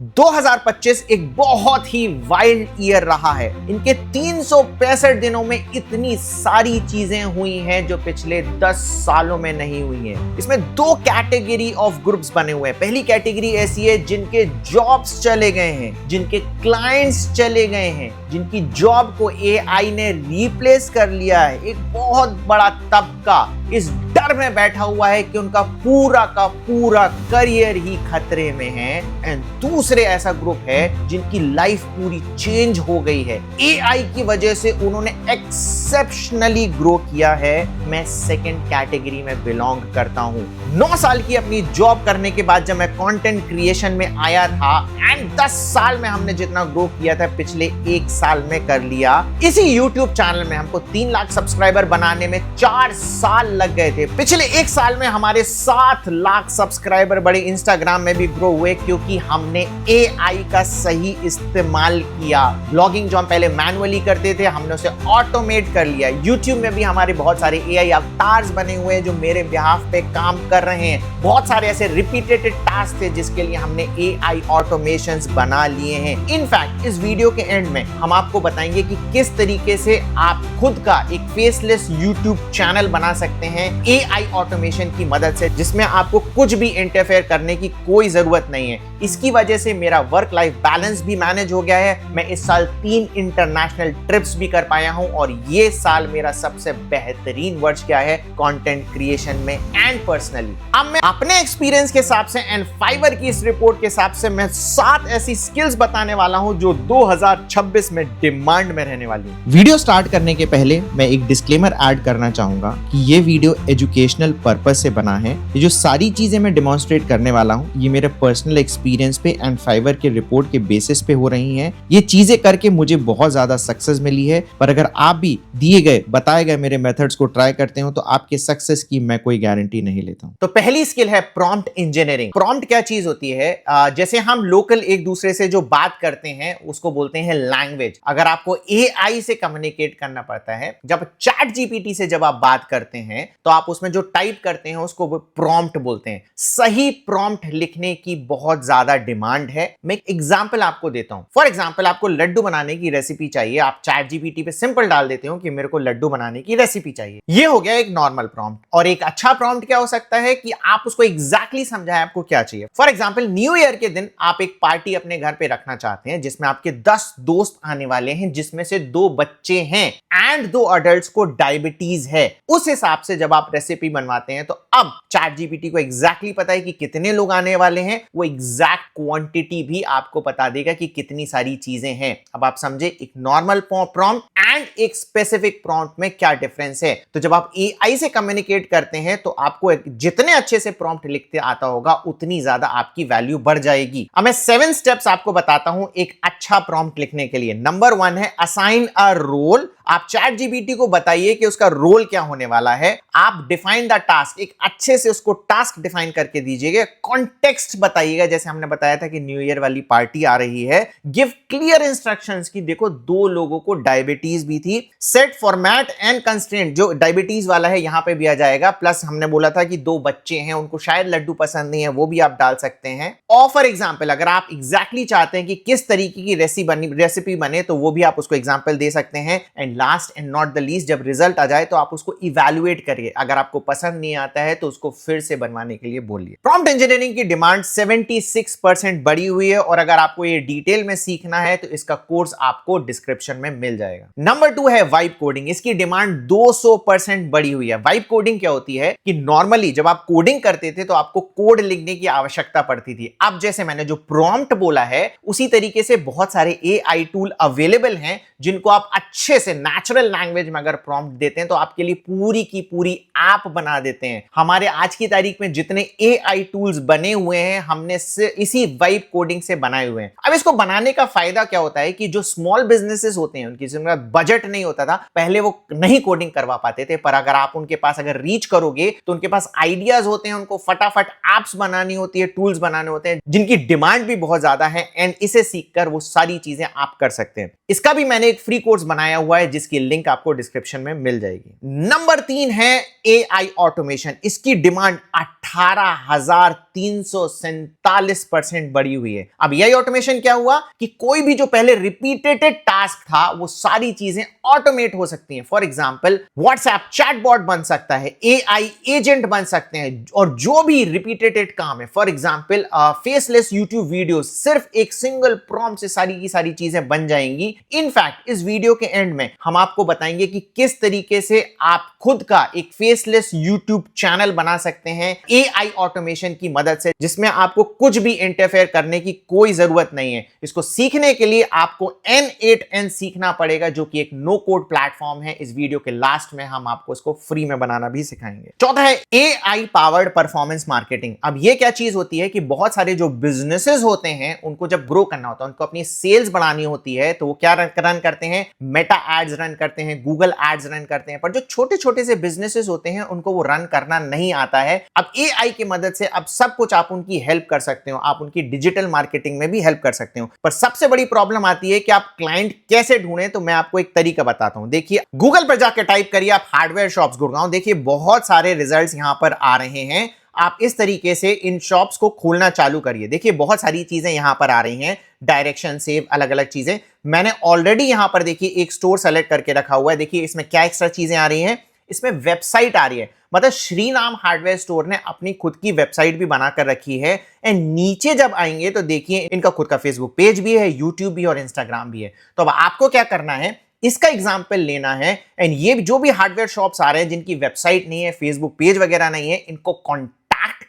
2025 एक बहुत ही wild year रहा है। इनके 365 दिनों में इतनी सारी चीजें हुई हैं जो पिछले 10 सालों में नहीं हुई हैं। इसमें दो कैटेगरी ऑफ ग्रुप्स बने हुए हैं। पहली कैटेगरी ऐसी है जिनके जॉब्स चले गए हैं, जिनके क्लाइंट्स चले गए हैं, जिनकी जॉब को एआई ने रिप्लेस कर लिया है। एक बहुत बड़ा तबका इस डर में बैठा हुआ है कि उनका पूरा का पूरा करियर ही खतरे में है। एंड दूसरे ऐसा ग्रुप है जिनकी लाइफ पूरी चेंज हो गई है। एआई की वजह से उन्होंने एक्सेप्शनली ग्रो किया है। मैं सेकंड कैटेगरी में बिलोंग करता हूं। 9 साल की अपनी जॉब करने के बाद जब मैं कंटेंट क्रिएशन में आया था एंड 10 साल में हमने जितना ग्रो किया था पिछले 1 साल में कर लिया। इसी यूट्यूब चैनल में हमको 3 लाख सब्सक्राइबर बनाने में 4 साल लग गए थे। पिछले 1 साल में हमारे 7 लाख सब्सक्राइबर बड़े। इंस्टाग्राम में भी ग्रो हुए क्योंकि हमने एआई का सही इस्तेमाल किया। ब्लॉगिंग जो हम पहले मैनुअली करते थे हमने उसे ऑटोमेट कर लिया। यूट्यूब में भी हमारे बहुत सारे एआई अवतार्स बने हुए हैं जो मेरे बिहाफ पे काम कर रहे हैं। बहुत सारे ऐसे रिपीटेड टास्क थे जिसके लिए हमने एआई ऑटोमेशंस बना लिए हैं। इनफैक्ट इस वीडियो के एंड में हम आपको बताएंगे कि किस तरीके से आप खुद का एक फेसलेस यूट्यूब चैनल बना सकते हैं एआई ऑटोमेशन की मदद से, जिसमें आपको कुछ भी इंटरफेयर करने की कोई जरूरत नहीं है। इसकी वजह से मेरा वर्क लाइफ बैलेंस भी मैनेज हो गया है। मैं इस साल 3 इंटरनेशनल ट्रिप्स भी कर पाया हूं और ये साल मेरा सबसे बेहतरीन वर्ष गया है कंटेंट क्रिएशन में एंड पर्सनली। अब मैं अपने एक्सपीरियंस के हिसाब से एंड फाइवर की इस रिपोर्ट के हिसाब से मैं 7 ऐसी स्किल्स बताने वाला हूं जो 2026 में डिमांड में रहने वाली है। वीडियो स्टार्ट करने के पहले मैं एक डिस्क्लेमर ऐड करना चाहूंगा कि ये वीडियो एजुकेशनल पर्पस से बना है। ये जो सारी चीजें मैं डेमोन्स्ट्रेट करने वाला हूं ये मेरे पर्सनल एक्सपीरियंस पे एंड फाइवर के रिपोर्ट के बेसिस पे हो रही हैं। ये चीजें करके मुझे बहुत ज्यादा सक्सेस मिली है, पर अगर आप भी दिए गए बताए गए मेरे मेथड्स को ट्राई करते हो तो आपके सक्सेस की मैं कोई गारंटी नहीं लेता हूं। तो पहली स्किल है प्रॉम्प्ट इंजीनियरिंग। प्रॉम्प्ट क्या चीज होती है? जैसे हम लोकल एक दूसरे से जो बात करते हैं उसको बोलते हैं लैंग्वेज। अगर आपको एआई से कम्युनिकेट करना पड़ता है, जब चैट जीपीटी से जब आप बात करते हैं तो आप उसमें जो टाइप करते हैं उसको प्रॉम्प्ट बोलते हैं। सही प्रॉम्प्ट लिखने की बहुत ज्यादा डिमांड है। मैं एक एग्जांपल आपको देता हूं। फॉर एग्जांपल आपको लड्डू बनाने की रेसिपी चाहिए। आप चैट जीपीटी पे सिंपल डाल देते हो कि मेरे को लड्डू बनाने की रेसिपी चाहिए। ये हो गया एक नॉर्मल प्रॉम्प्ट। और एक अच्छा प्रॉम्प्ट क्या हो सकता है कि आप उसको एग्जैक्टली समझाएं आपको क्या चाहिए। फॉर एग्जांपल न्यू ईयर के दिन आप एक पार्टी अपने घर पे रखना चाहते हैं जिसमें आपके 10 दोस्त आने वाले हैं, जिसमें से 2 बच्चे हैं एंड 2 अडल्ट्स को डायबिटीज है। उस हिसाब से जब आप रेसिपी बनवाते हैं तो अब चैट जीपीटी को एग्जैक्टली पता है कि कितने लोग आने वाले हैं। वो एग्जैक्ट क्वांटिटी भी आपको बता देगा कि कितनी सारी चीजें हैं। अब आप समझे एक नॉर्मल प्रॉम्प्ट एंड एक स्पेसिफिक प्रॉम्प्ट में क्या डिफरेंस है। तो जब आप एआई से कम्युनिकेट करते हैं तो आपको जितने अच्छे से प्रॉम्प्ट लिखते आता होगा उतनी ज्यादा आपकी वैल्यू बढ़ जाएगी। अब मैं 7 स्टेप्स आपको बताता हूं एक अच्छा प्रॉम्प्ट लिखने के लिए। नंबर 1 है असाइन अ रोल। आप चैट जीपीटी को बताइए कि उसका रोल क्या होने वाला है। आप डिफाइन द टास्क, एक अच्छे से उसको टास्क डिफाइन करके दीजिएगा। कॉन्टेक्स्ट बताइएगा, जैसे हमने बताया था कि न्यू ईयर वाली पार्टी आ रही है। गिव क्लियर इंस्ट्रक्शंस की देखो 2 लोगों को डायबिटीज भी थी। सेट फॉर्मेट एंड कंस्ट्रेंट, जो डायबिटीज वाला है यहां पे भी आ जाएगा। प्लस हमने बोला था कि 2 बच्चे हैं, उनको शायद लड्डू पसंद नहीं है, वो भी आप डाल सकते हैं। और फॉर एग्जाम्पल अगर आप एग्जैक्टली चाहते हैं कि किस तरीके की रेसिपी बने तो वो भी आप उसको एग्जाम्पल दे सकते हैं। And last and not the least, जब रिजल्ट आ जाए तो आप उसको इवैल्यूएट करिए। अगर आपको पसंद नहीं आता है तो उसको फिर से बनवाने के लिए बोलिए। प्रॉम्प्ट इंजीनियरिंग की डिमांड 76% बढ़ी हुई है और अगर आपको ये डिटेल में सीखना है तो इसका कोर्स आपको डिस्क्रिप्शन में मिल जाएगा। नंबर 2 है वाइब कोडिंग। इसकी डिमांड 200% बढ़ी हुई है। वाइब कोडिंग क्या होती है कि नॉर्मली जब आप कोडिंग करते थे तो आपको कोड लिखने की आवश्यकता पड़ती थी। अब जैसे मैंने जो प्रॉम्प्ट बोला है उसी तरीके से बहुत सारे एआई टूल अवेलेबल हैं जिनको आप अच्छे से नेचुरल लैंग्वेज में अगर प्रॉम्प्ट देते हैं तो आपके लिए पूरी की पूरी ऐप बना देते हैं। हमारे आज की तारीख में जितने एआई टूल्स बने हुए हैं हमने इसी वाइब कोडिंग से बनाए हुए हैं। अब इसको बनाने का फायदा क्या होता है कि जो स्मॉल बिजनेसेस होते हैं उनकी जिनका बजट नहीं होता था पहले, वो नहीं कोडिंग करवा पाते थे। पर अगर आप उनके पास अगर रीच करोगे तो उनके पास आइडियाज होते हैं, उनको फटाफट एप्स बनानी होती है, टूल्स बनाने होते हैं जिनकी डिमांड भी बहुत ज्यादा है एंड इसे सीखकर वो सारी चीजें आप कर सकते हैं। इसका भी मैंने एक फ्री कोर्स बनाया हुआ है जिसकी लिंक आपको डिस्क्रिप्शन में मिल जाएगी। नंबर 3 है है AI ऑटोमेशन। इसकी डिमांड 18,347% बढ़ी हुई है। अब AI ऑटोमेशन क्या हुआ कि कोई भी जो पहले रिपीटेड टास्क था वो सारी चीजें ऑटोमेट हो सकती हैं। फॉर एग्जांपल व्हाट्सएप चैटबॉट बन सकता है, AI एजेंट बन सकते हैं, और जो भी रिपीटेड काम है, for example faceless YouTube video, सिर्फ एक सिंगल प्रॉम्प्ट से सारी की सारी चीजें बन जाएंगी। इनफैक्ट इस वीडियो के एंड में हम आपको बताएंगे कि किस तरीके से आप खुद का एक फेसलेस यूट्यूब चैनल बना सकते हैं AI ऑटोमेशन की मदद से, जिसमें आपको कुछ भी इंटरफेयर करने की कोई जरूरत नहीं है। इसको सीखने के लिए आपको N8N सीखना पड़ेगा, जो कि एक नो कोड प्लेटफॉर्म है। इस वीडियो के लास्ट में हम आपको इसको फ्री में बनाना भी सिखाएंगे। चौथा है AI पावर्ड परफॉर्मेंस मार्केटिंग। अब ये क्या चीज होती है कि बहुत सारे जो बिजनेसेस होते हैं उनको जब ग्रो करना होता है, उनको अपनी सेल्स बढ़ानी होती है, तो वो क्या रन करते हैं, मेटा एड्स रन करते हैं, गूगल एड्स रन करते हैं। पर जो छोटे छोटे से बिजनेसेस होते हैं उनको वो रन करना नहीं आता है। अब AI की मदद से अब सब कुछ आप उनकी हेल्प कर सकते हो, आप उनकी डिजिटल मार्केटिंग में भी हेल्प कर सकते हो। पर सबसे बड़ी प्रॉब्लम आती है कि आप क्लाइंट कैसे ढूंढें। तो मैं आपको एक तरीका बताता हूं। देखिए, गूगल पर जाकर टाइप करिए आप हार्डवेयर शॉप्स गुड़गांव। देखिए बहुत सारे रिजल्ट्स यहां पर आ रहे हैं। आप इस तरीके से इन शॉप्स को खोलना चालू करिए। देखिए बहुत सारी चीजें यहां पर आ रही हैं, डायरेक्शन सेव, अलग अलग चीजें। मैंने ऑलरेडी यहां पर देखिए एक स्टोर सेलेक्ट करके रखा हुआ है। देखिए इसमें क्या एक्स्ट्रा चीजें आ रही हैं, इसमें वेबसाइट आ रही है। मतलब श्री नाम हार्डवेयर स्टोर ने अपनी खुद की वेबसाइट भी बनाकर रखी है। एंड नीचे जब आएंगे तो देखिए इनका खुद का फेसबुक पेज भी है, यूट्यूब भी है और इंस्टाग्राम भी है। तो अब आपको क्या करना है, इसका एग्जाम्पल लेना है। एंड ये जो भी हार्डवेयर शॉप्स आ रहे हैं जिनकी वेबसाइट नहीं है, फेसबुक पेज वगैरह नहीं है, इनको कॉन्टैक्ट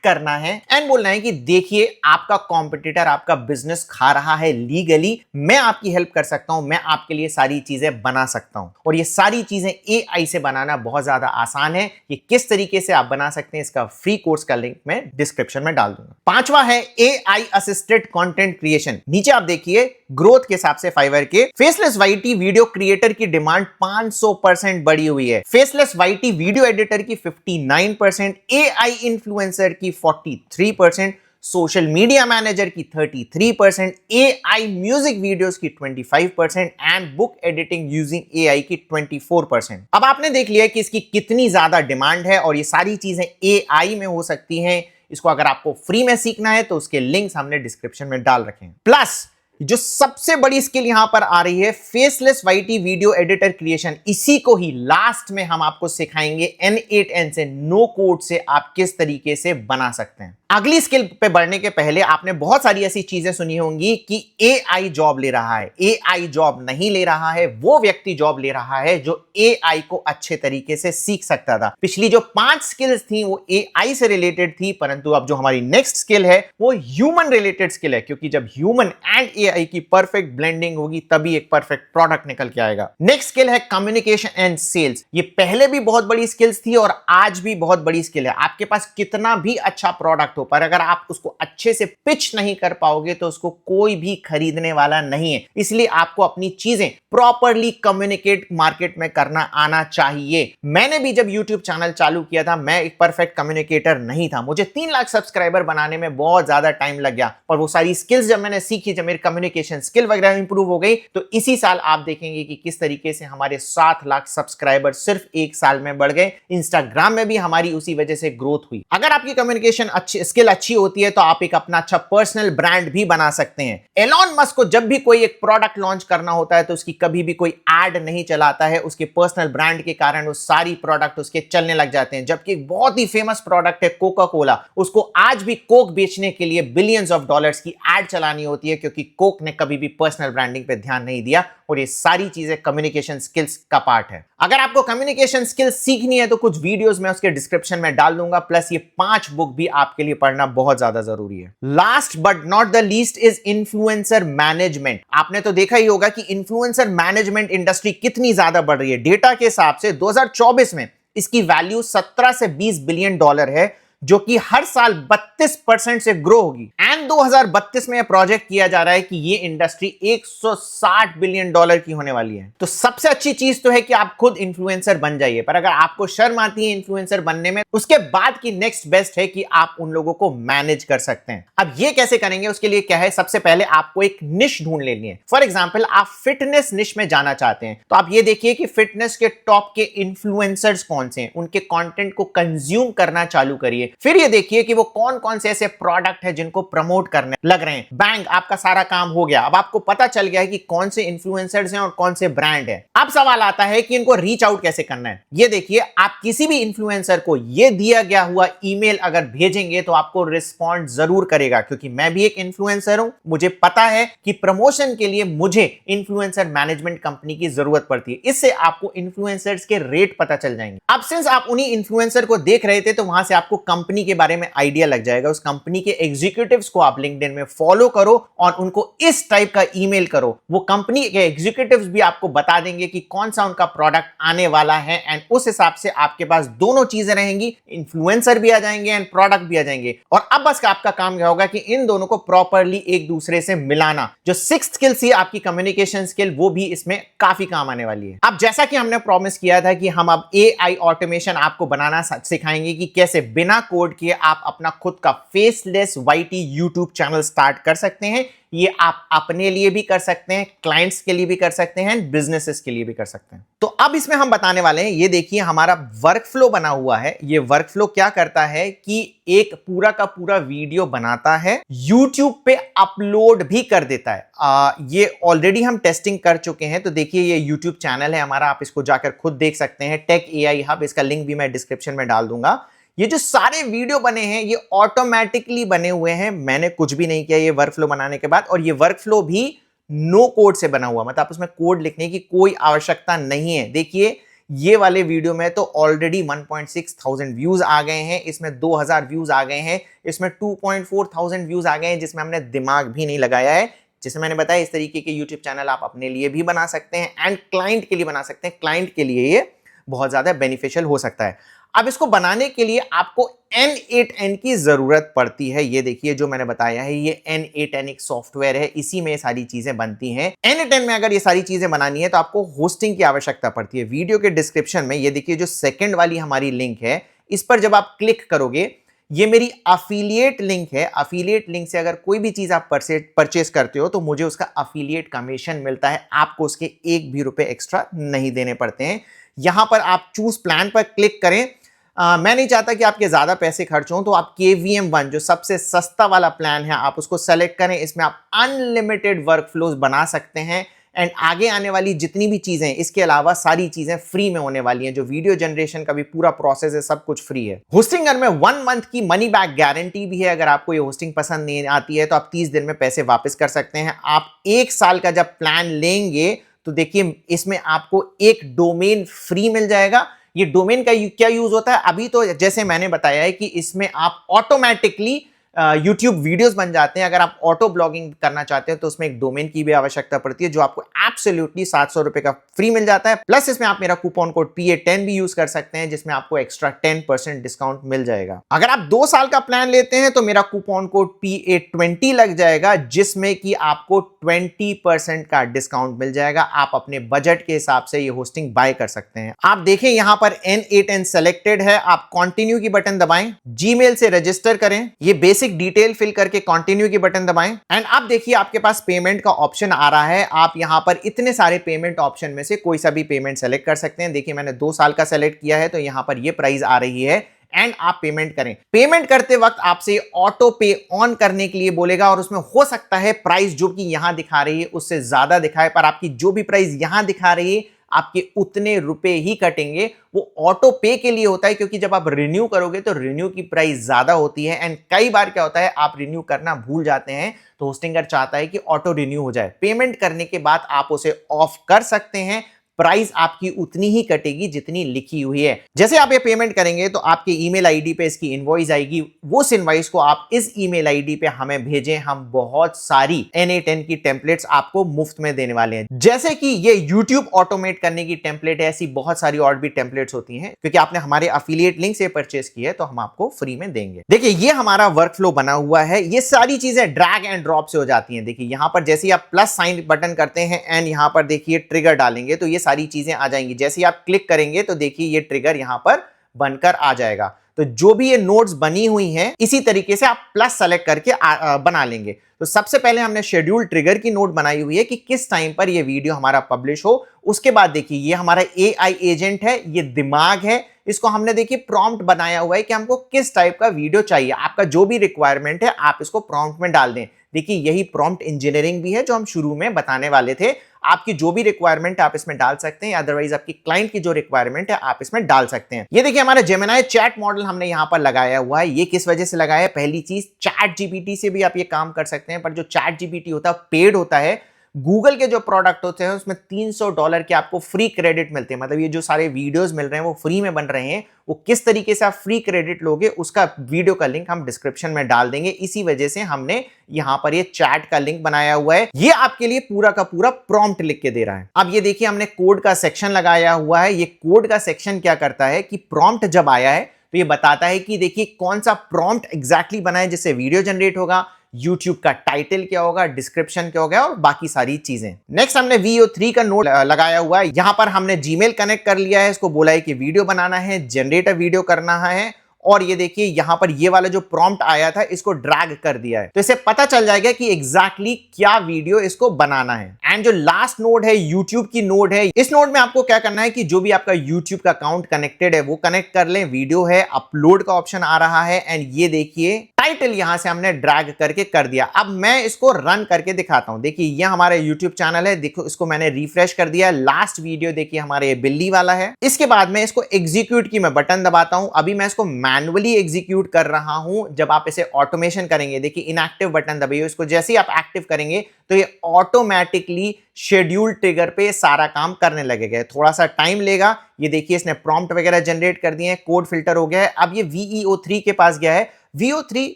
करना है एंड बोलना है कि देखिए आपका कॉम्पिटिटर आपका बिजनेस खा रहा है लीगली, मैं आपकी हेल्प कर सकता हूं, मैं आपके लिए सारी चीजें बना सकता हूं। और ये सारी चीजें AI से बनाना बहुत ज्यादा आसान है। ये किस तरीके से आप बना सकते हैं, इसका फ्री कोर्स का लिंक मैं डिस्क्रिप्शन में डाल दूंगा। पांचवा है AI असिस्टेड कंटेंट क्रिएशन। नीचे आप देखिए ग्रोथ के हिसाब से फाइवर के फेसलेस YT वीडियो क्रिएटर की डिमांड 500% बढ़ी हुई है। फेसलेस YT वीडियो एडिटर की 59%, AI इन्फ्लुएंसर की 43%, सोशल मीडिया मैनेजर की 33%, AI म्यूजिक वीडियोस की 25% and book editing using AI की 24%। अब आपने देख लिया कि इसकी कितनी ज्यादा डिमांड है और ये सारी चीजें AI में हो सकती हैं। इसको अगर आपको फ्री में सीखना है तो उसके लिंक्स हमने डिस्क्रिप्शन में डाल रखे हैं। प्लस जो सबसे बड़ी स्किल यहां पर आ रही है, faceless YT video editor creation. इसी को ही लास्ट में हम आपको सिखाएंगे N8N से, नो कोड से आप किस तरीके से बना सकते हैं। अगली स्किल पे बढ़ने के पहले आपने बहुत सारी ऐसी चीजें सुनी होंगी कि AI जॉब ले रहा है। AI जॉब नहीं ले रहा है, वो व्यक्ति जॉब ले रहा है जो AI को अच्छे तरीके से सीख सकता था। पिछली जो 5 स्किल्स थी वो AI से रिलेटेड थी, परंतु अब जो हमारी नेक्स्ट स्किल है वो ह्यूमन रिलेटेड स्किल है, क्योंकि जब ह्यूमन एंड AI की परफेक्ट ब्लेंडिंग होगी तभी एक परफेक्ट प्रोडक्ट निकल के आएगा। नेक्स्ट स्किल है कम्युनिकेशन एंड सेल्स। ये पहले भी बहुत बड़ी स्किल्स थी और आज भी बहुत बड़ी स्किल है। आपके पास कितना भी अच्छा प्रोडक्ट हो, पर अगर आप उसको अच्छे से पिच नहीं कर पाओगे तो उसको कोई भी खरीदने वाला नहीं है। इसलिए आपको अपनी चीजें प्रॉपरली कम्युनिकेट मार्केट में करना आना चाहिए। मैंने भी जब YouTube चैनल चालू किया था, मैं एक परफेक्ट कम्युनिकेटर नहीं था। मुझे 3 लाख सब्सक्राइबर बनाने में बहुत ज्यादा टाइम लग गया, पर वो सारी स्किल्स जब मैंने सीखी, जब मेरी कम्युनिकेशन स्किल वगैरह इंप्रूव हो गई, तो इसी साल आप देखेंगे कि किस तरीके से हमारे 7 लाख सब्सक्राइबर सिर्फ 1 साल में बढ़ गए। इंस्टाग्राम में भी हमारी उसी वजह से ग्रोथ हुई। अगर आपकी कम्युनिकेशन स्किल अच्छी होती है तो आप एक अपना अच्छा पर्सनल ब्रांड भी बना सकते हैं। एलॉन मस्क को जब भी कोई एक प्रोडक्ट लॉन्च करना होता है तो उसकी कभी भी कोई एड नहीं चलाता है। उसके पर्सनल ब्रांड के कारण वो सारी प्रोडक्ट उसके चलने लग जाते हैं। जबकि एक बहुत ही फेमस प्रोडक्ट है कोका कोला, उसको आज भी कोक बेचने के लिए बिलियंस ऑफ डॉलर्स की एड चलानी होती है, क्योंकि कोक ने कभी भी पर्सनल ब्रांडिंग पे ध्यान नहीं दिया। और ये सारी चीजें कम्युनिकेशन स्किल्स का पार्ट है। अगर आपको कम्युनिकेशन स्किल्स सीखनी है तो कुछ वीडियोस मैं उसके डिस्क्रिप्शन में डाल दूंगा, प्लस ये 5 बुक भी आपके लिए पढ़ना बहुत ज्यादा जरूरी है। Last but not the least is influencer management. आपने तो देखा ही होगा कि इन्फ्लुएंसर मैनेजमेंट इंडस्ट्री कितनी ज्यादा बढ़ रही है। डेटा के हिसाब से 2024 में इसकी वैल्यू 17 से 20 बिलियन डॉलर है, जो कि हर साल 32% से ग्रो होगी। एंड 2032 में यह प्रोजेक्ट किया जा रहा है कि ये इंडस्ट्री 160 बिलियन डॉलर की होने वाली है। तो सबसे अच्छी चीज तो है कि आप खुद इन्फ्लुएंसर बन जाइए, पर अगर आपको शर्म आती है इन्फ्लुएंसर बनने में, उसके बाद की नेक्स्ट बेस्ट है कि आप उन लोगों को मैनेज कर सकते हैं। अब ये कैसे करेंगे, उसके लिए क्या है, सबसे पहले आपको एक निश ढूंढ लेनी है। फॉर एग्जाम्पल आप फिटनेस निश में जाना चाहते हैं, तो आप ये देखिए कि फिटनेस के टॉप के इन्फ्लुएंसर्स कौन से हैं, उनके कंटेंट को कंज्यूम करना चालू करिए। फिर ये देखिए कि वो कौन कौन से ऐसे प्रोडक्ट है जिनको प्रमोट करने लग रहे हैं। बैंक, आपका सारा काम हो गया। अब आपको पता चल गया है कि कौन से इन्फ्लुएंसर्स हैं और कौन से ब्रांड है। अब सवाल आता है कि इनको रीच आउट कैसे करना है। ये देखिए, आप किसी भी इन्फ्लुएंसर को ये दिया गया हुआ ईमेल अगर भेजेंगे तो आपको रिस्पॉन्ड जरूर करेगा, क्योंकि मैं भी एक इन्फ्लुएंसर हूं। मुझे पता है कि प्रमोशन के लिए मुझे इन्फ्लुएंसर मैनेजमेंट कंपनी की जरूरत पड़ती है। इससे आपको इन्फ्लुएंसर्स के रेट पता चल जाएंगे। अब सिंस आप उन्हीं इन्फ्लुएंसर को देख रहे थे, तो वहां से आपको कंपनी के बारे में आइडिया लग जाएगा। उस कंपनी के एग्जीक्यूटिव्स को आप लिंक्डइन में फॉलो करो और उनको इस टाइप का ईमेल करो। वो कंपनी के एग्जीक्यूटिव्स भी आपको बता देंगे कि कौन सा उनका प्रोडक्ट आने वाला है, एंड उस हिसाब से आपके पास दोनों चीजें रहेंगी, इन्फ्लुएंसर भी आ जाएंगे एंड प्रोडक्ट भी आ जाएंगे। और अब बस आपका काम क्या होगा कि इन दोनों को प्रॉपरली एक दूसरे से मिलाना। जो सिक्स्थ स्किल थी आपकी कम्युनिकेशन स्किल, वो भी इसमें काफी काम आने वाली है। अब जैसा कि हमने प्रॉमिस किया था कि हम अब एआई ऑटोमेशन आपको बनाना सिखाएंगे कि कैसे बिना कोड किए आप अपना खुद का faceless YT YouTube channel start कर सकते हैं। ये आप अपने लिए भी कर सकते हैं, क्लाइंट्स के लिए भी कर सकते हैं, बिजनेसेस के लिए भी कर सकते हैं। तो अब इसमें हम बताने वाले हैं, ये देखिए हमारा वर्कफ्लो बना हुआ है। ये वर्कफ्लो क्या करता है कि एक पूरा का पूरा वीडियो बनाता है, YouTube पे अपलोड भी कर देता है। ये ऑलरेडी हम टेस्टिंग कर चुके हैं। तो देखिए ये YouTube चैनल है हमारा, आप इसको जाकर खुद देख सकते हैं, टेक एआई हब। इसका लिंक भी मैं डिस्क्रिप्शन में डाल दूंगा। ये जो सारे वीडियो बने हैं ये ऑटोमेटिकली बने हुए हैं, मैंने कुछ भी नहीं किया ये वर्कफ्लो बनाने के बाद। और ये वर्कफ्लो भी नो कोड से बना हुआ, मतलब आप उसमें कोड लिखने की कोई आवश्यकता नहीं है। देखिए ये वाले वीडियो में तो ऑलरेडी 1.6 थाउजेंड व्यूज आ गए हैं, इसमें 2000 व्यूज आ गए हैं, इसमें 2.4 थाउजेंड व्यूज आ गए हैं, जिसमें हमने दिमाग भी नहीं लगाया है। जैसे मैंने बताया, इस तरीके के यूट्यूब चैनल आप अपने लिए भी बना सकते हैं एंड क्लाइंट के लिए बना सकते हैं। क्लाइंट के लिए ये बहुत ज्यादा बेनिफिशियल हो सकता है। अब इसको बनाने के लिए आपको N8N की जरूरत पड़ती है। ये देखिए जो मैंने बताया है, ये N8N एक सॉफ्टवेयर है, इसी में सारी चीजें बनती हैं। N8N में अगर ये सारी चीजें बनानी है तो आपको होस्टिंग की आवश्यकता पड़ती है। वीडियो के डिस्क्रिप्शन में ये देखिए जो सेकंड वाली हमारी लिंक है, इस पर जब आप क्लिक करोगे, ये मेरी अफिलिएट लिंक है। अफिलिएट लिंक से अगर कोई भी चीज आप परचेस करते हो तो मुझे उसका अफिलिएट कमीशन मिलता है, आपको उसके एक भी रुपए एक्स्ट्रा नहीं देने पड़ते हैं। यहां पर आप चूज प्लान पर क्लिक करें। मैं नहीं चाहता कि आपके ज्यादा पैसे खर्च हों, तो आप KVM1 जो सबसे सस्ता वाला प्लान है आप उसको सेलेक्ट करें। इसमें आप अनलिमिटेड वर्कफ्लोज बना सकते हैं एंड आगे आने वाली जितनी भी चीजें, इसके अलावा सारी चीजें फ्री में होने वाली हैं। जो वीडियो जनरेशन का भी पूरा प्रोसेस है, सब कुछ फ्री है। होस्टिंग में 1 मंथ की मनी बैक गारंटी भी है। अगर आपको ये होस्टिंग पसंद नहीं आती है तो आप 30 दिन में पैसे वापस कर सकते हैं। आप 1 साल का जब प्लान लेंगे तो देखिए इसमें आपको एक डोमेन फ्री मिल जाएगा। ये डोमेन का क्या यूज होता है, अभी तो जैसे मैंने बताया है कि इसमें आप ऑटोमेटिकली YouTube वीडियोस बन जाते हैं। अगर आप ऑटो ब्लॉगिंग करना चाहते हैं तो उसमें एक डोमेन की भी आवश्यकता पड़ती है, जो आपको एब्सोल्युटली 700 रुपए का फ्री मिल जाता है। प्लस इसमें आप मेरा कूपन कोड PA10 भी यूज कर सकते हैं, जिसमें आपको एक्स्ट्रा 10% डिस्काउंट मिल जाएगा। अगर आप 2 साल का प्लान लेते हैं तो मेरा कूपन कोड PA20 लग जाएगा, जिसमें कि आपको 20% का डिस्काउंट मिल जाएगा। आप अपने बजट के हिसाब से ये होस्टिंग बाय कर सकते हैं। आप देखें यहां पर N8N सेलेक्टेड है, आप कंटिन्यू की बटन दबाएं, जीमेल से रजिस्टर करें, ये बेसिक डिटेल फिल करके कंटिन्यू की बटन दबाएं एंड आप देखिए आपके पास पेमेंट का ऑप्शन आ रहा है। आप यहां पर इतने सारे पेमेंट ऑप्शन में से कोई सा भी पेमेंट सेलेक्ट कर सकते हैं। देखिए मैंने 2 साल का सेलेक्ट किया है, तो यहां पर ये प्राइस आ रही है एंड आप पेमेंट करें। पेमेंट करते वक्त आपसे ऑटो पे ऑन करने के लिए बोलेगा और उसमें हो सकता है प्राइस जो कि यहां दिखा रही है उससे ज्यादा दिखाए, पर आपकी जो भी प्राइस यहां दिखा रही है आपके उतने रुपए ही कटेंगे। वो ऑटो पे के लिए होता है, क्योंकि जब आप रिन्यू करोगे तो रिन्यू की प्राइस ज्यादा होती है एंड कई बार क्या होता है आप रिन्यू करना भूल जाते हैं, तो होस्टिंगर चाहता है कि ऑटो रिन्यू हो जाए। पेमेंट करने के बाद आप उसे ऑफ कर सकते हैं प्राइस आपकी उतनी ही कटेगी जितनी लिखी हुई है। जैसे आप ये पेमेंट करेंगे तो आपके ईमेल आईडी पे इसकी इनवॉइस आएगी, वो इनवॉइस को आप इस ईमेल आईडी पे हमें भेजें, हम बहुत सारी NA10 की टेम्पलेट्स आपको मुफ्त में देने वाले हैं। जैसे कि ये YouTube ऑटोमेट करने की टेम्पलेट है, ऐसी बहुत सारी और भी टेम्पलेट्स होती हैं, क्योंकि आपने हमारे अफिलिएट लिंक से परचेस की है तो हम आपको फ्री में देंगे। देखिए ये हमारा वर्कफ्लो बना हुआ है, ये सारी चीजें ड्रैग एंड ड्रॉप से हो जाती हैं। देखिए यहां पर जैसे ही आप प्लस साइन बटन करते हैं एंड यहां पर देखिए ट्रिगर डालेंगे तो ये सारी चीजें आ जाएंगी। जैसे ही आप क्लिक करेंगे तो देखिए ये ट्रिगर यहां पर बनकर आ जाएगा। तो जो भी ये नोट्स बनी हुई हैं इसी तरीके से आप प्लस सेलेक्ट करके बना लेंगे। तो सबसे पहले हमने शेड्यूल ट्रिगर की नोट बनाई हुई है कि किस टाइम पर ये वीडियो हमारा पब्लिश हो। उसके बाद देखिए ये हमारा AI एजेंट है, ये दिमाग है, इसको हमने देखिए प्रॉम्प्ट बनाया हुआ है कि हमको किस टाइप का वीडियो चाहिए। आपका जो भी रिक्वायरमेंट है आप इसको प्रॉम्प्ट में डाल दें। देखिए यही प्रॉम्प्ट इंजीनियरिंग भी है जो हम शुरू में बताने वाले थे। आपकी जो भी रिक्वायरमेंट है आप इसमें डाल सकते हैं, अदरवाइज आपकी क्लाइंट की जो रिक्वायरमेंट है आप इसमें डाल सकते हैं। ये देखिए हमारा जेमिनी चैट मॉडल हमने यहां पर लगाया हुआ है। ये किस वजह से लगाया है? पहली चीज, चैट जीपीटी से भी आप ये काम कर सकते हैं, पर जो चैट जीपीटी होता है पेड होता है। गूगल के जो प्रोडक्ट होते हैं उसमें $300 के आपको फ्री क्रेडिट मिलते हैं। मतलब ये जो सारे वीडियोस मिल रहे हैं वो फ्री में बन रहे हैं। वो किस तरीके से आप फ्री क्रेडिट लोगे उसका वीडियो का लिंक हम डिस्क्रिप्शन में डाल देंगे। इसी वजह से हमने यहां पर ये चैट का लिंक बनाया हुआ है। ये आपके लिए पूरा का पूरा प्रॉम्प्ट लिख के दे रहा है। अब ये देखिए हमने कोड का सेक्शन लगाया हुआ है। ये कोड का सेक्शन क्या करता है कि प्रॉम्प्ट जब आया है तो ये बताता है कि देखिए कौन सा प्रॉम्प्ट एग्जैक्टली बना है जिससे वीडियो जनरेट होगा, YouTube का टाइटल क्या होगा, डिस्क्रिप्शन क्या होगा और बाकी सारी चीजें। नेक्स्ट हमने VO3 का नोट लगाया हुआ है। यहां पर हमने Gmail कनेक्ट कर लिया है, इसको बोला है कि वीडियो बनाना है, जनरेट वीडियो करना है। और ये देखिए यहां पर ये वाला जो प्रॉम्प्ट आया था इसको ड्रैग कर दिया है, तो इसे पता चल जाएगा कि एग्जैक्टली क्या वीडियो इसको बनाना है। एंड जो लास्ट नोड है YouTube की नोड है, इस नोड में आपको क्या करना है कि जो भी आपका YouTube का अकाउंट कनेक्टेड है वो कनेक्ट कर लें। वीडियो है, अपलोड का ऑप्शन आ रहा है एंड ये देखिए टाइटल यहां से हमने ड्रैग करके कर दिया। अब मैं इसको रन करके दिखाता हूं। देखिए ये हमारा YouTube चैनल है, देखो इसको मैंने रिफ्रेश कर दिया। लास्ट वीडियो देखिए हमारे बिल्ली वाला है। इसके बाद में इसको एग्जीक्यूट की मैं बटन दबाता हूं। अभी मैं इसको मैन्युअली एग्जीक्यूट कर रहा हूं। जब आप इसे ऑटोमेशन करेंगे, देखिए इनएक्टिव बटन दबाइए, इसको जैसे ही आप एक्टिव करेंगे तो ये ऑटोमेटिकली शेड्यूल ट्रिगर पे सारा काम करने लगेगा। थोड़ा सा टाइम लेगा। ये देखिए इसने प्रॉम्प्ट वगैरह जनरेट कर दिए हैं, कोड फिल्टर हो गया है। अब ये VEO3 के पास गया है। VEO3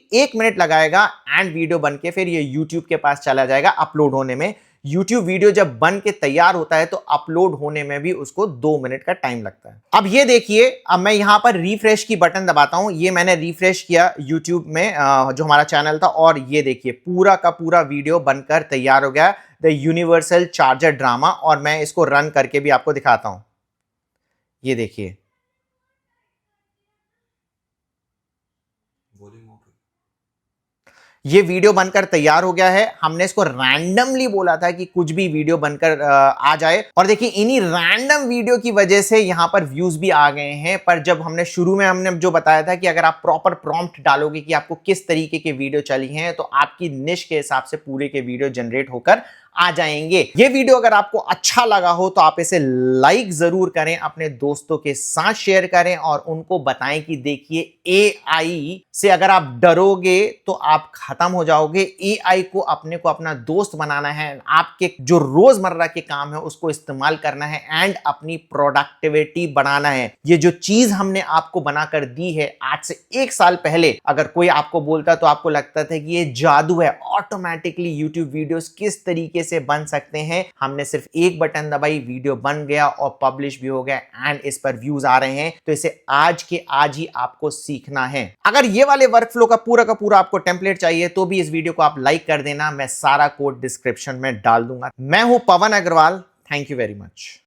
1 मिनट लगाएगा एंड वीडियो बन के फिर ये YouTube के पास चला जाएगा अपलोड होने में। YouTube वीडियो जब बन के तैयार होता है तो अपलोड होने में भी उसको 2 मिनट का टाइम लगता है। अब ये देखिए, अब मैं यहां पर रिफ्रेश की बटन दबाता हूं। ये मैंने रिफ्रेश किया YouTube में जो हमारा चैनल था और ये देखिए पूरा का पूरा वीडियो बनकर तैयार हो गया, द यूनिवर्सल चार्जर ड्रामा। और मैं इसको रन करके भी आपको दिखाता हूं। ये देखिए ये वीडियो बनकर तैयार हो गया है। हमने इसको रैंडमली बोला था कि कुछ भी वीडियो बनकर आ जाए और देखिए इन्हीं रैंडम वीडियो की वजह से यहां पर व्यूज भी आ गए हैं। पर जब हमने शुरू में हमने जो बताया था कि अगर आप प्रॉपर प्रॉम्प्ट डालोगे कि आपको किस तरीके के वीडियो चाहिए हैं तो आपकी निश के हिसाब से पूरे के वीडियो जनरेट होकर आ जाएंगे। ये वीडियो अगर आपको अच्छा लगा हो तो आप इसे लाइक जरूर करें, अपने दोस्तों के साथ शेयर करें और उनको बताएं कि देखिए AI से अगर आप डरोगे तो आप खत्म हो जाओगे। AI को अपने को अपना दोस्त बनाना है, आपके जो रोजमर्रा के काम है उसको इस्तेमाल करना है एंड अपनी प्रोडक्टिविटी बढ़ाना है। ये जो चीज हमने आपको बनाकर दी है, आज से 1 साल पहले अगर कोई आपको बोलता तो आपको लगता था कि ये जादू है, ऑटोमेटिकली YouTube वीडियोस किस तरीके से बन सकते हैं। हमने सिर्फ एक बटन दबाई, वीडियो बन गया और पब्लिश भी हो गया एंड इस पर व्यूज आ रहे हैं। तो इसे आज के आज ही आपको सीखना है। अगर ये वाले वर्कफ्लो का पूरा आपको टेम्पलेट चाहिए तो भी इस वीडियो को आप लाइक कर देना, मैं सारा कोड डिस्क्रिप्शन में डाल दूंगा। मैं हूं Pawan Agarwal, thank you very much.